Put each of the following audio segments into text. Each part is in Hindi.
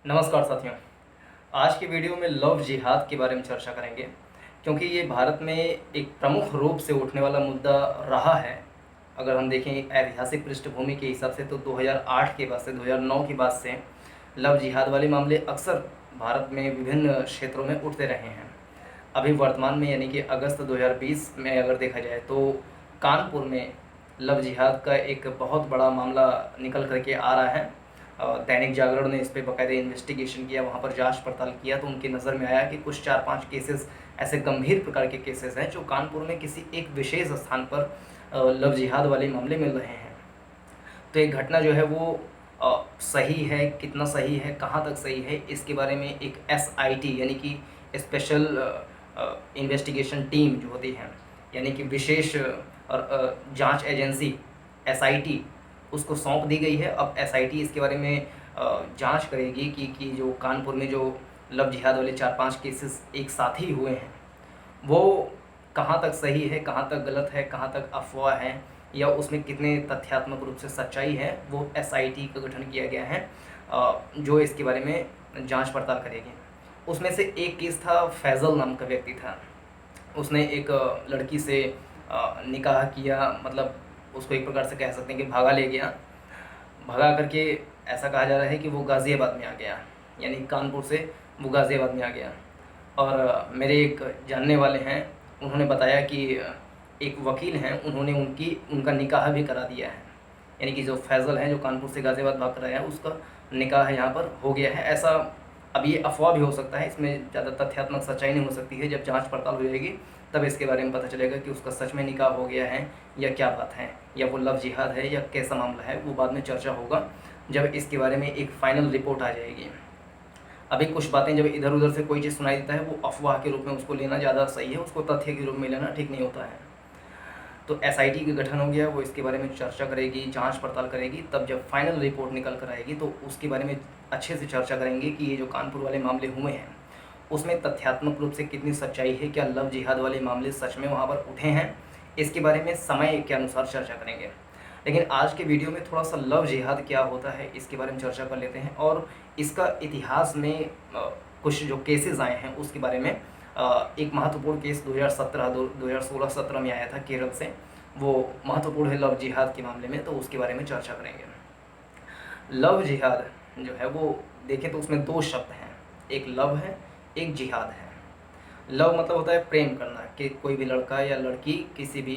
नमस्कार साथियों। आज की वीडियो में लव जिहाद के बारे में चर्चा करेंगे, क्योंकि ये भारत में एक प्रमुख रूप से उठने वाला मुद्दा रहा है। अगर हम देखें ऐतिहासिक पृष्ठभूमि के हिसाब से तो 2008 के बाद से 2009 के बाद से लव जिहाद वाले मामले अक्सर भारत में विभिन्न क्षेत्रों में उठते रहे हैं। अभी वर्तमान में यानी कि अगस्त 2020 में अगर देखा जाए तो कानपुर में लव जिहाद का एक बहुत बड़ा मामला निकल करके आ रहा है। दैनिक जागरण ने इस पे बाकायदा इन्वेस्टिगेशन किया, वहाँ पर जांच पड़ताल किया तो उनकी नज़र में आया कि कुछ 4-5 केसेस ऐसे गंभीर प्रकार के केसेस हैं जो कानपुर में किसी एक विशेष स्थान पर लव जिहाद वाले मामले मिल रहे हैं। तो एक घटना जो है वो सही है, कितना सही है, कहाँ तक सही है, इसके बारे में एक SIT यानी कि स्पेशल इन्वेस्टिगेशन टीम जो होती है, यानी कि विशेष जांच एजेंसी SIT, उसको सौंप दी गई है। अब SIT इसके बारे में जांच करेगी कि जो कानपुर में जो लव जिहाद वाले 4-5 केसेस एक साथ ही हुए हैं वो कहाँ तक सही है, कहाँ तक गलत है, कहाँ तक अफवाह है, या उसमें कितने तथ्यात्मक रूप से सच्चाई है, वो SIT का गठन किया गया है जो इसके बारे में जांच पड़ताल करेगी। उसमें से एक केस था, फैज़ल नाम का व्यक्ति था। उसने एक लड़की से निकाह किया, मतलब उसको एक प्रकार से कह सकते हैं कि भागा ले गया। भगा करके ऐसा कहा जा रहा है कि वो गाज़ियाबाद में आ गया, यानी कानपुर से वो गाज़ियाबाद में आ गया। और मेरे एक जानने वाले हैं, उन्होंने बताया कि एक वकील हैं, उन्होंने उनका निकाह भी करा दिया है। यानी कि जो फैज़ल है जो कानपुर से गाज़ियाबाद भाग कर आया है, उसका निकाह यहाँ पर हो गया है। ऐसा अब ये अफ़वाह भी हो सकता है, इसमें ज़्यादा तथ्यात्मक सच्चाई नहीं हो सकती है। जब जांच पड़ताल हो जाएगी तब इसके बारे में पता चलेगा कि उसका सच में निकाह हो गया है या क्या बात है, या वो लव जिहाद है या कैसा मामला है, वो बाद में चर्चा होगा जब इसके बारे में एक फ़ाइनल रिपोर्ट आ जाएगी। अभी कुछ बातें जब इधर उधर से कोई चीज़ सुनाई देता है वो अफ़वाह के रूप में उसको लेना ज़्यादा सही है, उसको तथ्य के रूप में लेना ठीक नहीं होता है। तो SIT का गठन हो गया, वो इसके बारे में चर्चा करेगी, जांच पड़ताल करेगी, तब जब फाइनल रिपोर्ट निकल कर आएगी तो उसके बारे में अच्छे से चर्चा करेंगे कि ये जो कानपुर वाले मामले हुए हैं उसमें तथ्यात्मक रूप से कितनी सच्चाई है, क्या लव जिहाद वाले मामले सच में वहाँ पर उठे हैं, इसके बारे में समय के अनुसार चर्चा करेंगे। लेकिन आज के वीडियो में थोड़ा सा लव जिहाद क्या होता है इसके बारे में चर्चा कर लेते हैं, और इसका इतिहास में कुछ जो केसेस आए हैं उसके बारे में। एक महत्वपूर्ण केस 2016-17 में आया था केरल से, वो महत्वपूर्ण है लव जिहाद के मामले में, तो उसके बारे में चर्चा करेंगे। लव जिहाद जो है वो देखें तो उसमें दो शब्द हैं, एक लव है, एक जिहाद है। लव मतलब होता है प्रेम करना, कि कोई भी लड़का या लड़की किसी भी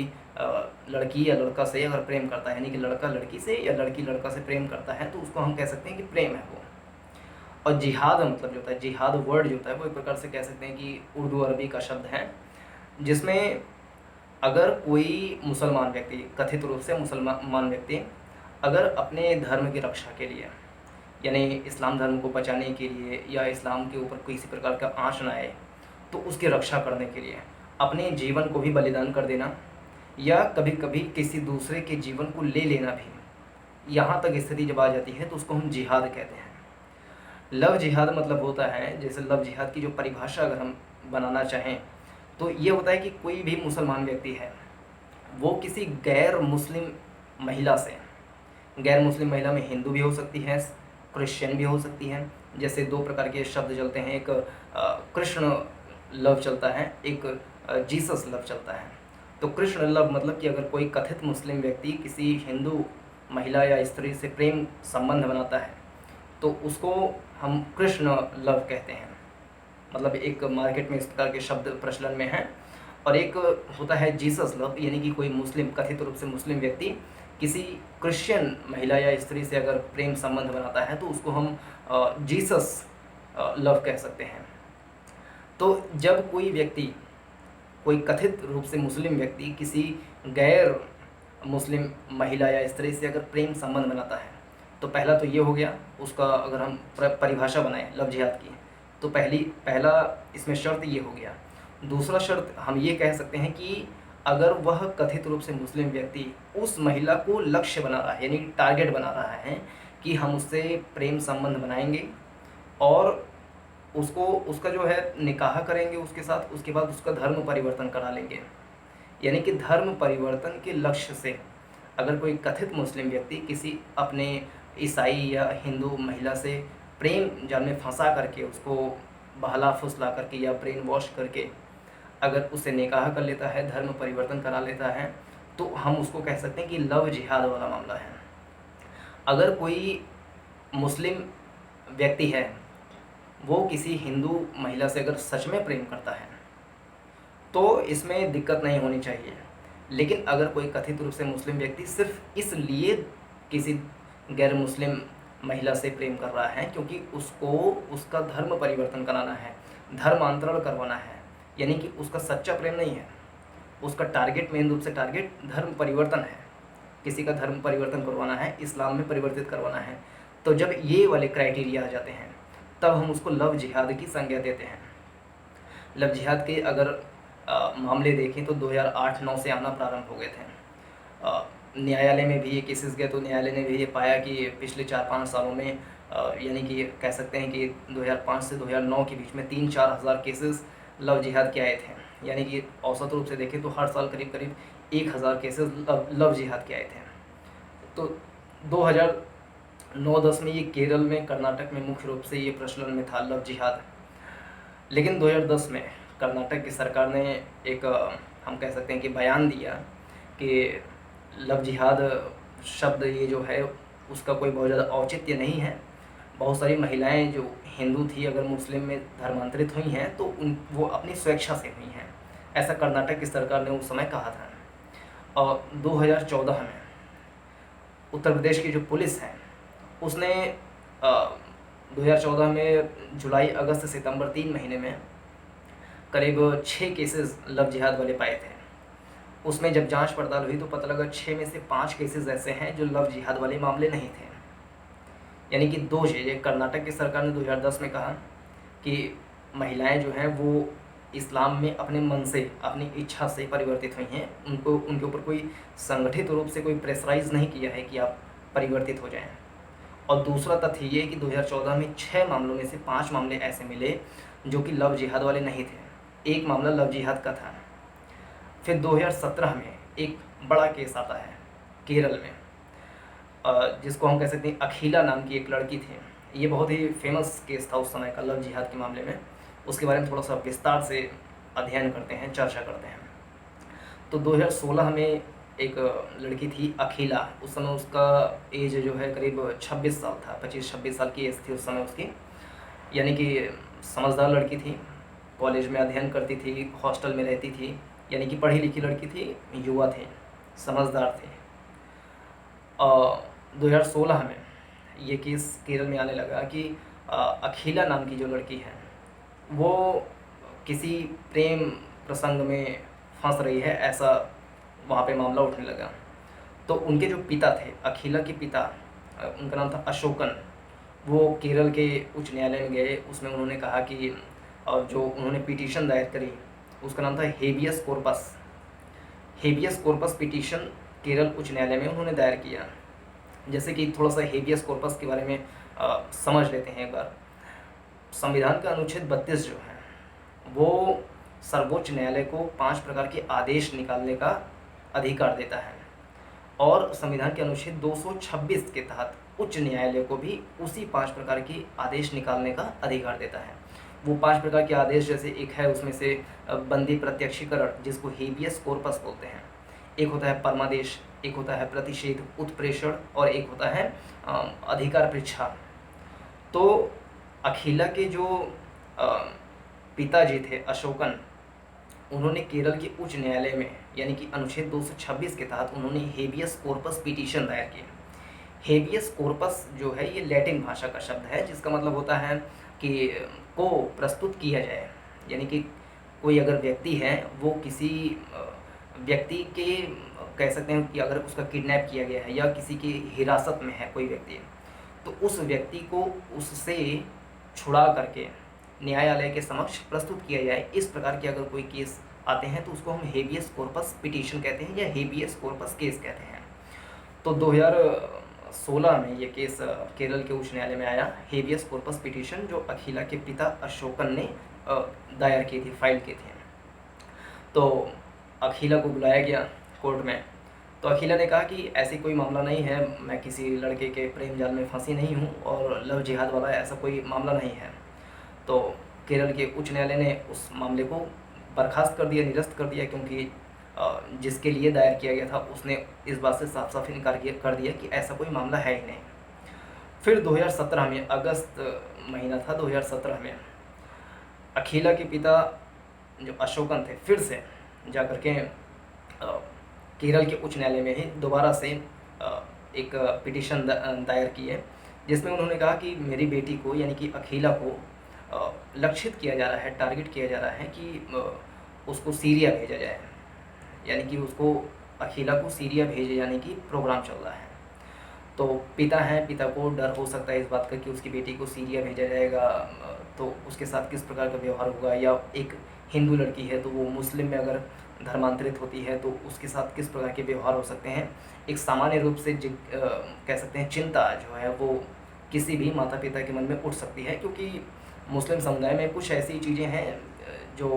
लड़की या लड़का से अगर प्रेम करता है, यानी कि लड़का लड़की से या लड़की लड़का से प्रेम करता है तो उसको हम कह सकते हैं कि प्रेम है वो। और जिहाद मतलब जो होता है, जिहाद वर्ड जो होता है वो एक प्रकार से कह सकते हैं कि उर्दू अरबी का शब्द है, जिसमें अगर कोई मुसलमान व्यक्ति, कथित रूप से मुसलमान व्यक्ति, अगर अपने धर्म की रक्षा के लिए, यानी इस्लाम धर्म को बचाने के लिए या इस्लाम के ऊपर किसी प्रकार का आँच ना आए तो उसकी रक्षा करने के लिए अपने जीवन को भी बलिदान कर देना, या कभी कभी किसी दूसरे के जीवन को ले लेना भी, यहाँ तक स्थिति जब आ जाती है तो उसको हम जिहाद कहते हैं। लव जिहाद मतलब होता है, जैसे लव जिहाद की जो परिभाषा अगर हम बनाना चाहें तो ये होता है कि कोई भी मुसलमान व्यक्ति है वो किसी गैर मुस्लिम महिला से, गैर मुस्लिम महिला में हिंदू भी हो सकती है, क्रिश्चियन भी हो सकती है। जैसे दो प्रकार के शब्द चलते हैं, एक कृष्ण लव चलता है, एक जीसस लव चलता है। तो कृष्ण लव मतलब कि अगर कोई कथित मुस्लिम व्यक्ति किसी हिंदू महिला या स्त्री से प्रेम संबंध बनाता है तो उसको हम कृष्ण लव कहते हैं। मतलब एक मार्केट में इस प्रकार के शब्द प्रचलन में हैं। और एक होता है जीसस लव, यानी कि कोई मुस्लिम, कथित रूप से मुस्लिम व्यक्ति किसी क्रिश्चियन महिला या स्त्री से अगर प्रेम संबंध बनाता है तो उसको हम जीसस लव कह सकते हैं। तो जब कोई व्यक्ति, कोई कथित रूप से मुस्लिम व्यक्ति किसी गैर मुस्लिम महिला या स्त्री से अगर प्रेम संबंध बनाता है तो पहला तो ये हो गया उसका, अगर हम परिभाषा बनाएं लव जिहाद की तो पहला इसमें शर्त ये हो गया। दूसरा शर्त हम ये कह सकते हैं कि अगर वह कथित रूप से मुस्लिम व्यक्ति उस महिला को लक्ष्य बना रहा है, यानी टारगेट बना रहा है कि हम उससे प्रेम संबंध बनाएंगे और उसको, उसका जो है निकाह करेंगे उसके साथ, उसके बाद उसका धर्म परिवर्तन करा लेंगे। यानी कि धर्म परिवर्तन के लक्ष्य से अगर कोई कथित मुस्लिम व्यक्ति किसी अपने ईसाई या हिंदू महिला से प्रेम जाल में फंसा करके, उसको बहला फुसला करके या ब्रेन वॉश करके अगर उससे निकाह कर लेता है, धर्म परिवर्तन करा लेता है, तो हम उसको कह सकते हैं कि लव जिहाद वाला मामला है। अगर कोई मुस्लिम व्यक्ति है, वो किसी हिंदू महिला से अगर सच में प्रेम करता है तो इसमें दिक्कत नहीं होनी चाहिए। लेकिन अगर कोई कथित रूप से मुस्लिम व्यक्ति सिर्फ इसलिए किसी गैर मुस्लिम महिला से प्रेम कर रहा है क्योंकि उसको उसका धर्म परिवर्तन कराना है, धर्मांतरण करवाना है, यानी कि उसका सच्चा प्रेम नहीं है, उसका टारगेट, मेन रूप से टारगेट धर्म परिवर्तन है, किसी का धर्म परिवर्तन करवाना है, इस्लाम में परिवर्तित करवाना है, तो जब ये वाले क्राइटेरिया आ जाते हैं तब हम उसको लव जिहाद की संज्ञा देते हैं। लव जिहाद के अगर मामले देखें तो 2008-9 से आना प्रारंभ हो गए थे। न्यायालय में भी ये केसेस गए तो न्यायालय ने भी ये पाया कि पिछले 4-5 सालों में यानी कि कह सकते हैं कि 2005 से 2009 के बीच में 3-4 हज़ार केसेस लव जिहाद के आए थे। यानी कि औसत रूप से देखें तो हर साल करीब करीब 1000 केसेस लव जिहाद के आए थे। तो 2009-10 में ये केरल में, कर्नाटक में मुख्य रूप से ये प्रचलन में था लव जिहाद। लेकिन 2010 में कर्नाटक की सरकार ने एक हम कह सकते हैं कि बयान दिया कि लव जिहाद शब्द ये जो है उसका कोई बहुत ज़्यादा औचित्य नहीं है। बहुत सारी महिलाएं जो हिंदू थी अगर मुस्लिम में धर्मांतरित हुई हैं तो वो अपनी स्वेच्छा से हुई हैं, ऐसा कर्नाटक की सरकार ने उस समय कहा था। और 2014 में उत्तर प्रदेश की जो पुलिस है उसने 2014 में जुलाई, अगस्त, सितंबर 3 महीने में करीब 6 केसेस लव जिहाद वाले पाए थे। उसमें जब जांच पड़ताल हुई तो पता लगा 6 में से 5 केसेस ऐसे हैं जो लव जिहाद वाले मामले नहीं थे। यानी कि 2 चीज़ें, कर्नाटक की सरकार ने 2010 में कहा कि महिलाएं जो हैं वो इस्लाम में अपने मन से, अपनी इच्छा से परिवर्तित हुई हैं, उनको उनके ऊपर कोई संगठित रूप से कोई प्रेशराइज़ नहीं किया है कि आप परिवर्तित हो जाएं। और दूसरा तथ्य ये कि 2014 में 6 मामलों में से 5 मामले ऐसे मिले जो कि लव जिहाद वाले नहीं थे, एक मामला लव जिहाद का था। फिर 2017 में एक बड़ा केस आता है केरल में, जिसको हम कह सकते हैं अखिला नाम की एक लड़की थी। ये बहुत ही फेमस केस था उस समय का लव जिहाद के मामले में। उसके बारे में थोड़ा सा विस्तार से अध्ययन करते हैं, चर्चा करते हैं। तो 2016 में एक लड़की थी अखिला, उस समय उसका एज जो है करीब 26 साल था, 25-26 साल की एज थी उस समय उसकी। यानी कि समझदार लड़की थी, कॉलेज में अध्ययन करती थी, हॉस्टल में रहती थी, यानी कि पढ़ी लिखी लड़की थी, युवा थे, समझदार थे। 2016 में ये केस केरल में आने लगा कि अखिला नाम की जो लड़की है वो किसी प्रेम प्रसंग में फंस रही है, ऐसा वहाँ पे मामला उठने लगा। तो उनके जो पिता थे, अखिला के पिता, उनका नाम था अशोकन, वो केरल के उच्च न्यायालय में गए। उसमें उन्होंने कहा कि और जो उन्होंने पिटीशन दायर करी उसका नाम था habeas corpus. Habeas corpus petition Kerala उच्च न्यायालय में उन्होंने दायर किया। जैसे कि थोड़ा सा हेबियस कॉर्पस के बारे में समझ लेते हैं एक बार। संविधान का अनुच्छेद 32 जो है वो सर्वोच्च न्यायालय को 5 प्रकार के आदेश निकालने का अधिकार देता है, और संविधान के अनुच्छेद 226 के तहत उच्च न्यायालय को भी उसी 5 प्रकार के आदेश निकालने का अधिकार देता है। वो 5 प्रकार के आदेश, जैसे एक है उसमें से बंदी प्रत्यक्षीकरण, जिसको हेबियस कॉर्पस बोलते हैं, एक होता है परमादेश, एक होता है प्रतिषेध, उत्प्रेषण, और एक होता है अधिकार परीक्षा। तो अखिला के जो पिताजी थे अशोकन, उन्होंने केरल के उच्च न्यायालय में यानी कि अनुच्छेद 226 के तहत उन्होंने हेबियस कॉर्पस पिटीशन दायर किया। हेबियस कॉर्पस जो है ये लैटिन भाषा का शब्द है, जिसका मतलब होता है कि को प्रस्तुत किया जाए। यानी कि कोई अगर व्यक्ति है वो किसी व्यक्ति के कह सकते हैं कि अगर उसका किडनैप किया गया है या किसी की हिरासत में है कोई व्यक्ति, तो उस व्यक्ति को उससे छुड़ा करके न्यायालय के समक्ष प्रस्तुत किया जाए। इस प्रकार के अगर कोई केस आते हैं तो उसको हम हेबियस कॉर्पस पिटीशन कहते हैं या हेबियस कॉर्पस केस कहते हैं। तो 2016 में ये केस केरल के उच्च न्यायालय में आया, हेबियस कॉर्पस पिटीशन, जो अखिला के पिता अशोकन ने दायर की थी, फाइल की थी। तो अखिला को बुलाया गया कोर्ट में तो अखिला ने कहा कि ऐसी कोई मामला नहीं है, मैं किसी लड़के के प्रेम जाल में फंसी नहीं हूँ और लव जिहाद वाला ऐसा कोई मामला नहीं है। तो केरल के उच्च न्यायालय ने उस मामले को बर्खास्त कर दिया, निरस्त कर दिया, क्योंकि जिसके लिए दायर किया गया था उसने इस बात से साफ साफ इनकार कर दिया कि ऐसा कोई मामला है ही नहीं। फिर 2017 में, अगस्त महीना था 2017 में, अखिला के पिता जो अशोकन थे फिर से जा कर के केरल के उच्च न्यायालय में ही दोबारा से एक पिटीशन दायर की है, जिसमें उन्होंने कहा कि मेरी बेटी को यानी कि अखिला को लक्षित किया जा रहा है, टारगेट किया जा रहा है कि उसको सीरिया भेजा जाए, यानी कि उसको अखिला को सीरिया भेजे जाने की प्रोग्राम चल रहा है। तो पिता हैं, पिता को डर हो सकता है इस बात का कि उसकी बेटी को सीरिया भेजा जाएगा तो उसके साथ किस प्रकार का व्यवहार होगा, या एक हिंदू लड़की है तो वो मुस्लिम में अगर धर्मांतरित होती है तो उसके साथ किस प्रकार के व्यवहार हो सकते हैं। एक सामान्य रूप से कह सकते हैं चिंता जो है वो किसी भी माता पिता के मन में उठ सकती है, क्योंकि मुस्लिम समुदाय में कुछ ऐसी चीज़ें हैं जो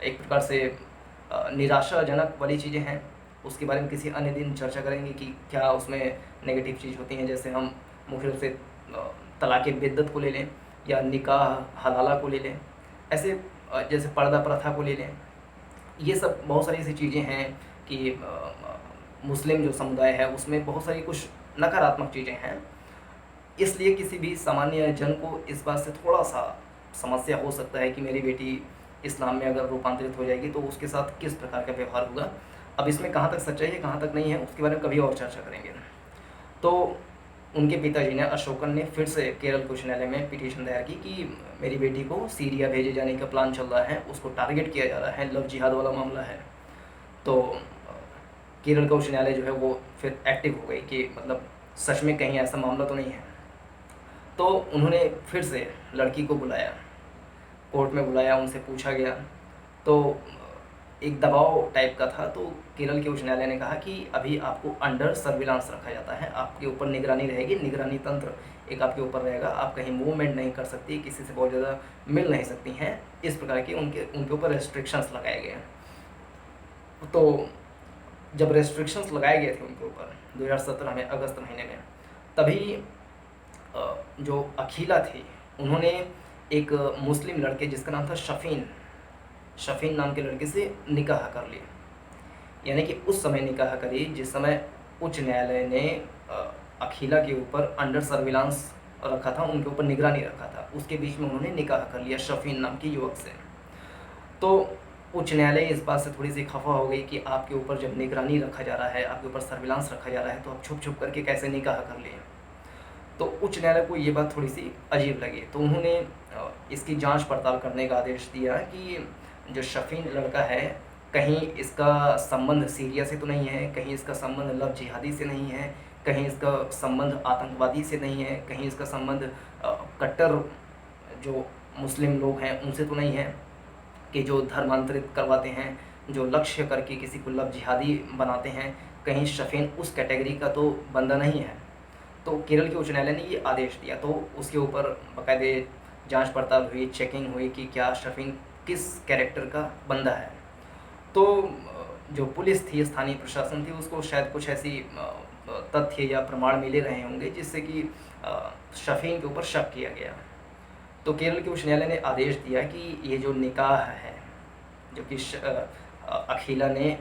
एक प्रकार से निराशाजनक वाली चीज़ें हैं। उसके बारे में किसी अन्य दिन चर्चा करेंगे कि क्या उसमें नेगेटिव चीज़ होती हैं। जैसे हम मुख्य रूप से तलाक़ बिद्दत को ले लें या निकाह हलाला को ले लें, ऐसे जैसे पर्दा प्रथा को ले लें। ये सब बहुत सारी ऐसी चीज़ें हैं कि मुस्लिम जो समुदाय है उसमें बहुत सारी कुछ नकारात्मक चीज़ें हैं। इसलिए किसी भी सामान्य जन को इस बात से थोड़ा सा समस्या हो सकता है कि मेरी बेटी इस्लाम में अगर रूपांतरित हो जाएगी तो उसके साथ किस प्रकार का व्यवहार होगा। अब इसमें कहाँ तक सच्चाई है, कहाँ तक नहीं है, उसके बारे में कभी और चर्चा करेंगे। तो उनके पिताजी ने, अशोकन ने, फिर से केरल उच्च न्यायालय में पिटीशन दायर की कि मेरी बेटी को सीरिया भेजे जाने का प्लान चल रहा है, उसको टारगेट किया जा रहा है, लव जिहाद वाला मामला है। तो केरल का उच्च न्यायालय जो है वो फिर एक्टिव हो गई कि मतलब सच में कहीं ऐसा मामला तो नहीं है। तो उन्होंने फिर से लड़की को बुलाया, कोर्ट में बुलाया, उनसे पूछा गया। तो एक दबाव टाइप का था, तो केरल के उच्च न्यायालय ने कहा कि अभी आपको अंडर सर्विलांस रखा जाता है, आपके ऊपर निगरानी रहेगी, निगरानी तंत्र एक आपके ऊपर रहेगा, आप कहीं मूवमेंट नहीं कर सकती, किसी से बहुत ज़्यादा मिल नहीं सकती हैं। इस प्रकार के उनके ऊपर रेस्ट्रिक्शंस लगाए गए हैं। तो जब रेस्ट्रिक्शंस लगाए गए थे उनके ऊपर 2017 में अगस्त महीने में, तभी जो अखिला थी उन्होंने एक मुस्लिम लड़के जिसका नाम था शफीन नाम के लड़के से निकाह कर लिया। यानी कि उस समय निकाह करी जिस समय उच्च न्यायालय ने अखिला के ऊपर अंडर सर्विलांस रखा था, उनके ऊपर निगरानी रखा था, उसके बीच में उन्होंने निकाह कर लिया शफीन नाम के युवक से। तो उच्च न्यायालय इस बात से थोड़ी सी खफा हो गई कि आपके ऊपर जब निगरानी रखा जा रहा है, आपके ऊपर सर्विलांस रखा जा रहा है, तो आप छुप छुप करके कैसे निकाह कर लिए। तो उच्च न्यायालय को ये बात थोड़ी सी अजीब लगी, तो उन्होंने इसकी जांच पड़ताल करने का आदेश दिया कि जो शफीन लड़का है कहीं इसका संबंध सीरिया से तो नहीं है, कहीं इसका संबंध लव जिहादी से नहीं है, कहीं इसका संबंध आतंकवादी से नहीं है, कहीं इसका संबंध कट्टर जो मुस्लिम लोग हैं उनसे तो नहीं है, कि जो धर्मांतरित करवाते हैं, जो लक्ष्य करके किसी को लव जिहादी बनाते हैं, कहीं शफीन उस कैटेगरी का तो बंदा नहीं है। तो केरल के उच्च न्यायालय ने ये आदेश दिया, तो उसके ऊपर बाकायदे जांच पड़ताल हुई, चेकिंग हुई कि क्या शफीन किस कैरेक्टर का बंदा है। तो जो पुलिस थी, स्थानीय प्रशासन थी, उसको शायद कुछ ऐसी तथ्य या प्रमाण मिले रहे होंगे जिससे कि शफीन के ऊपर शक किया गया। तो केरल के उच्च न्यायालय ने आदेश दिया कि ये जो निकाह है जो कि अखिला ने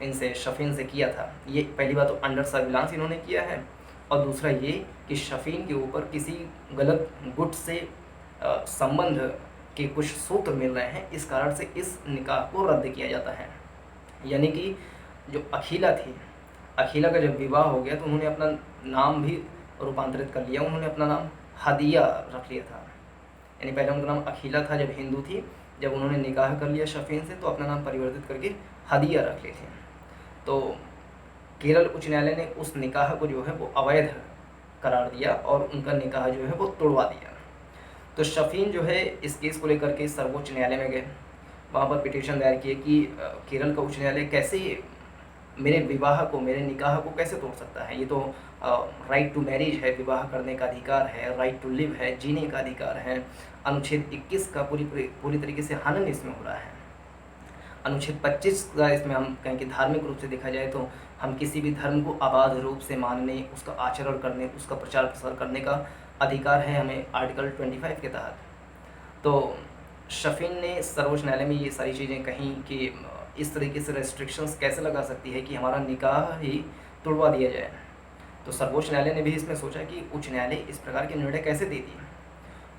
इनसे शफीन से किया था, ये पहली बात तो अंडर सर्विलांस इन्होंने किया है, और दूसरा ये कि शफीन के ऊपर किसी गलत गुट से संबंध के कुछ सूत्र मिल रहे हैं, इस कारण से इस निकाह को रद्द किया जाता है। यानी कि जो अखिला थी, अखिला का जब विवाह हो गया तो उन्होंने अपना नाम भी रूपांतरित कर लिया, उन्होंने अपना नाम हदिया रख लिया था। यानी पहले उनका नाम अखिला था जब हिंदू थी, जब उन्होंने निकाह कर लिया शफीन से तो अपना नाम परिवर्तित करके हदिया रख ली थी। तो केरल उच्च न्यायालय ने उस निकाह को जो है वो अवैध करार दिया और उनका निकाह जो है वो तोड़वा दिया। तो शफीन जो है इस केस को लेकर के सर्वोच्च न्यायालय में गए, वहाँ पर पिटीशन दायर किए कि केरल का उच्च न्यायालय कैसे मेरे विवाह को, मेरे निकाह को कैसे तोड़ सकता है। ये तो राइट टू मैरिज है, विवाह करने का अधिकार है, राइट टू लिव है, जीने का अधिकार है। अनुच्छेद 21 का पूरी तरीके से हनन इसमें हो रहा है। अनुच्छेद 25 का इसमें हम कहें कि धार्मिक रूप से देखा जाए तो हम किसी भी धर्म को अबाध रूप से मानने, उसका आचरण करने, उसका प्रचार प्रसार करने का अधिकार है हमें आर्टिकल 25 के तहत। तो शफीन ने सर्वोच्च न्यायालय में ये सारी चीज़ें कहीं कि इस तरीके से रेस्ट्रिक्शंस कैसे लगा सकती है कि हमारा निकाह ही तुड़वा दिया जाए। तो सर्वोच्च न्यायालय ने भी इसमें सोचा कि उच्च न्यायालय इस प्रकार के निर्णय कैसे देती है।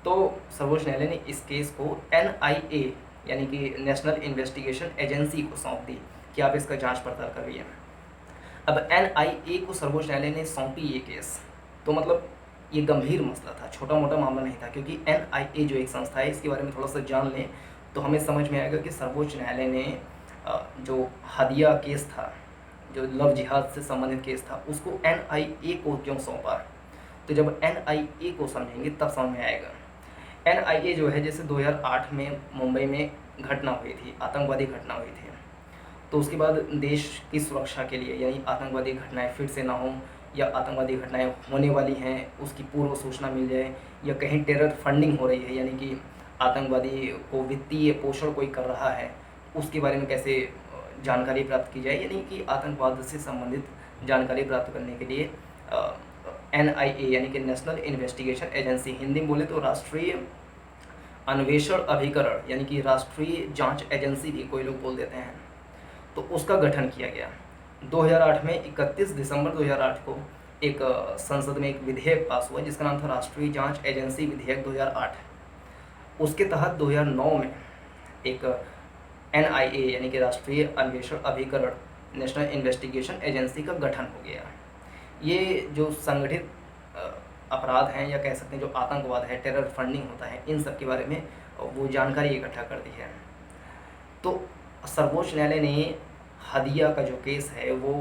तो सर्वोच्च न्यायालय ने इस केस को NIA यानी कि नेशनल इन्वेस्टिगेशन एजेंसी को सौंप दी कि आप इसका जांच पड़ताल करिए। अब NIA को सर्वोच्च न्यायालय ने सौंपी ये केस, तो मतलब ये गंभीर मसला था, छोटा मोटा मामला नहीं था, क्योंकि NIA जो एक संस्था है, इसके बारे में थोड़ा सा जान लें तो हमें समझ में आएगा कि सर्वोच्च न्यायालय ने जो हदिया केस था, जो लव जिहाद से संबंधित केस था, उसको NIA को क्यों सौंपा। तो जब NIA को समझेंगे तब समझ में आएगा। NIA जो है, जैसे 2008 में मुंबई में घटना हुई थी, आतंकवादी घटना हुई थी, तो उसके बाद देश की सुरक्षा के लिए, यानी आतंकवादी घटनाएं फिर से ना हों या आतंकवादी घटनाएं होने वाली हैं उसकी पूर्व सूचना मिल जाए, या कहीं टेरर फंडिंग हो रही है यानी कि आतंकवादी को वित्तीय पोषण कोई कर रहा है, उसके बारे में कैसे जानकारी प्राप्त की जाए, यानी कि आतंकवाद से संबंधित जानकारी प्राप्त करने के लिए NIA यानी कि नेशनल इन्वेस्टिगेशन एजेंसी, हिंदी में बोले तो राष्ट्रीय अन्वेषण अभिकरण यानी कि राष्ट्रीय जांच एजेंसी भी कोई लोग बोल देते हैं, तो उसका गठन किया गया 2008 में। 31 दिसंबर 2008 को एक संसद में एक विधेयक पास हुआ जिसका नाम था राष्ट्रीय जांच एजेंसी विधेयक 2008। उसके तहत 2009 में एक NIA यानी कि राष्ट्रीय अन्वेषण अभिकरण नेशनल इन्वेस्टिगेशन एजेंसी का गठन हो गया। ये जो संगठित अपराध हैं या कह सकते हैं जो आतंकवाद है, टेरर फंडिंग होता है, इन सब के बारे में वो जानकारी इकट्ठा कर दी है। तो सर्वोच्च न्यायालय ने हदिया का जो केस है वो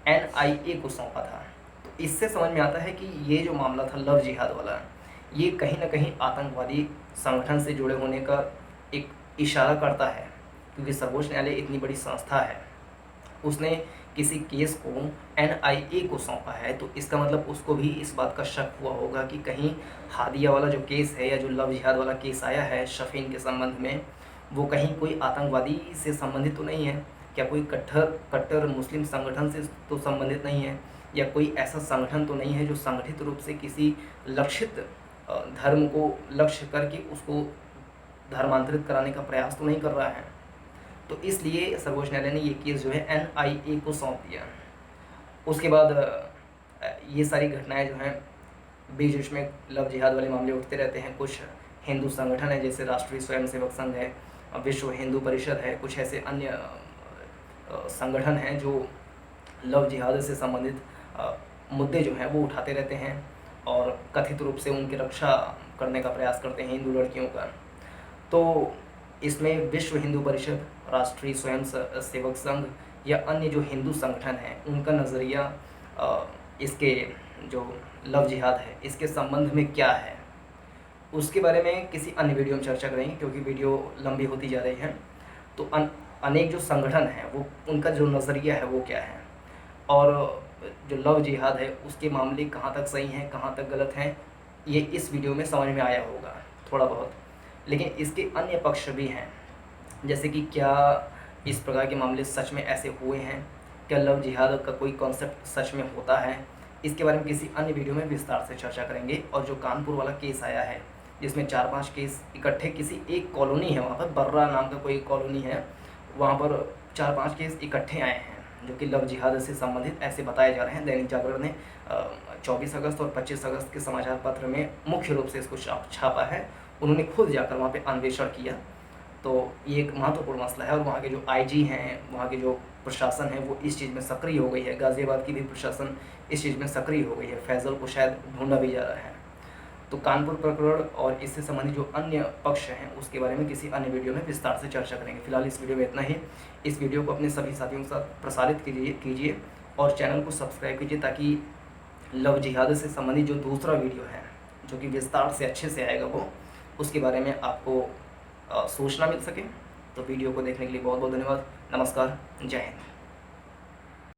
NIA को सौंपा था। तो इससे समझ में आता है कि ये जो मामला था लव जिहाद वाला, ये कहीं ना कहीं आतंकवादी संगठन से जुड़े होने का एक इशारा करता है, क्योंकि सर्वोच्च न्यायालय इतनी बड़ी संस्था है, उसने किसी केस को NIA को सौंपा है, तो इसका मतलब उसको भी इस बात का शक हुआ होगा कि कहीं हादिया वाला जो केस है या जो लव जिहाद वाला केस आया है शफीन के संबंध में, वो कहीं कोई आतंकवादी से संबंधित तो नहीं है, क्या कोई कट्टर मुस्लिम संगठन से तो संबंधित नहीं है, या कोई ऐसा संगठन तो नहीं है जो संगठित रूप से किसी लक्षित धर्म को लक्ष्य करके उसको धर्मांतरित कराने का प्रयास तो नहीं कर रहा है। तो इसलिए सर्वोच्च न्यायालय ने ये केस जो है NIA को सौंप दिया। उसके बाद ये सारी घटनाएं जो हैं बीच बीच में लव जिहाद वाले मामले उठते रहते हैं। कुछ हिंदू संगठन है जैसे राष्ट्रीय स्वयंसेवक संघ है, विश्व हिंदू परिषद है, कुछ ऐसे अन्य संगठन हैं जो लव जिहाद से संबंधित मुद्दे जो हैं वो उठाते रहते हैं और कथित रूप से उनकी रक्षा करने का प्रयास करते हैं हिंदू लड़कियों का। तो इसमें विश्व हिंदू परिषद, राष्ट्रीय स्वयं सेवक संघ या अन्य जो हिंदू संगठन हैं उनका नज़रिया इसके जो लव जिहाद है इसके संबंध में क्या है, उसके बारे में किसी अन्य वीडियो में चर्चा करेंगे, क्योंकि वीडियो लंबी होती जा रही है। तो अनेक जो संगठन हैं वो उनका जो नज़रिया है वो क्या है, और जो लव जिहाद है उसके मामले कहाँ तक सही हैं कहाँ तक गलत हैं, ये इस वीडियो में समझ में आया होगा थोड़ा बहुत। लेकिन इसके अन्य पक्ष भी हैं, जैसे कि क्या इस प्रकार के मामले सच में ऐसे हुए हैं, क्या लव जिहाद का कोई कॉन्सेप्ट सच में होता है, इसके बारे में किसी अन्य वीडियो में विस्तार से चर्चा करेंगे। और जो कानपुर वाला केस आया है जिसमें 4-5 केस इकट्ठे, किसी एक कॉलोनी है वहाँ पर, बर्रा नाम का कोई कॉलोनी है, वहाँ पर 4-5 केस इकट्ठे आए हैं जो कि लव जिहाद से संबंधित ऐसे बताए जा रहे हैं। दैनिक जागरण ने 24 अगस्त और 25 अगस्त के समाचार पत्र में मुख्य रूप से इसको छापा है। उन्होंने खुद जाकर वहाँ पे अन्वेषण किया, तो ये एक महत्वपूर्ण मसला है। और वहाँ के जो IG हैं, वहाँ के जो प्रशासन है वो इस चीज़ में सक्रिय हो गई है। गाज़ियाबाद की भी प्रशासन इस चीज़ में सक्रिय हो गई है। फैज़ल को शायद ढूंढा भी जा रहा है। तो कानपुर प्रकरण और इससे संबंधित जो अन्य पक्ष हैं उसके बारे में किसी अन्य वीडियो में विस्तार से चर्चा करेंगे। फिलहाल इस वीडियो में इतना ही। इस वीडियो को अपने सभी साथियों के साथ प्रसारित कीजिए और चैनल को सब्सक्राइब कीजिए, ताकि लव जिहाद से संबंधित जो दूसरा वीडियो है जो कि विस्तार से अच्छे से आएगा वो, उसके बारे में आपको सूचना मिल सके। तो वीडियो को देखने के लिए बहुत बहुत धन्यवाद। नमस्कार, जय हिंद।